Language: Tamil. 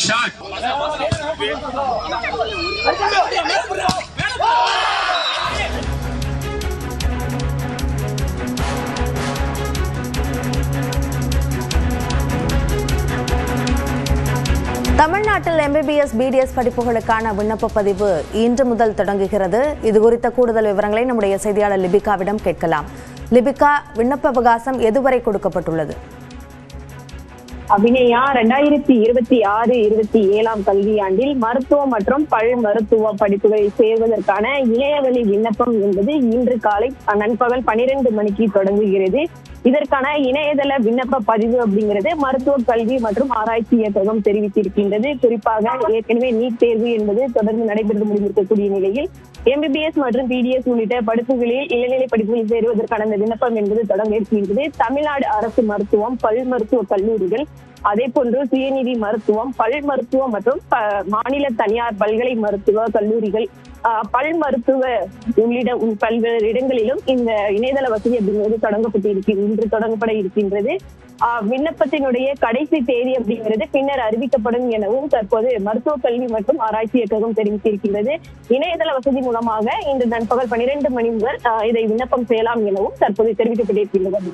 தமிழ்நாட்டில் MBBS BDS படிப்புகளுக்கான விண்ணப்ப பதிவு இன்று முதல் தொடங்குகிறது. இது குறித்த கூடுதல் விவரங்களை நம்முடைய செய்தியாளர் லிபிகாவிடம் கேட்கலாம். லிபிகா, விண்ணப்ப அவகாசம் எதுவரை கொடுக்கப்பட்டுள்ளது? அபிநயா, 2026-27 கல்வியாண்டில் மருத்துவம் மற்றும் பல் மருத்துவ படிப்புகளில் சேர்வதற்கான இணையவழி விண்ணப்பம் என்பது இன்று காலை நண்பகல் 12 மணிக்கு தொடங்குகிறது. இதற்கான இணையதள விண்ணப்ப பதிவு அப்படிங்கிறது மருத்துவ கல்வி மற்றும் ஆராய்ச்சி இயக்ககம் தெரிவித்திருக்கின்றது. குறிப்பாக ஏற்கனவே நீட் தேர்வு என்பது தொடர்ந்து நடைபெற்று முடிந்திருக்கக்கூடிய நிலையில் MBBS மற்றும் BDS உள்ளிட்ட படிப்புகளில் இளநிலை படிப்புகளில் சேருவதற்கான இந்த விண்ணப்பம் என்பது தொடங்க இருக்கின்றது. தமிழ்நாடு அரசு மருத்துவம், பல் மருத்துவ கல்லூரிகள், அதே போன்று சுயநிதி மருத்துவம், பல் மருத்துவம் மற்றும் மாநில தனியார் பல்கலை மருத்துவ கல்லூரிகள், பல் மருத்துவ உள்ளிட்ட பல்வேறு இடங்களிலும் இந்த இணையதள வசதி அப்படிங்கிறது இன்று தொடங்கப்பட இருக்கின்றது. விண்ணப்பத்தினுடைய கடைசி தேதி அப்படிங்கிறது பின்னர் அறிவிக்கப்படும் எனவும் தற்போது மருத்துவ கல்வி மற்றும் ஆராய்ச்சி இயக்ககம் தெரிவித்திருக்கின்றது. இணையதள வசதி மூலமாக இன்று நண்பகல் 12 மணி முதல் இதை விண்ணப்பம் செய்யலாம் எனவும் தற்போது தெரிவிக்கப்பட்டிருக்கின்றது.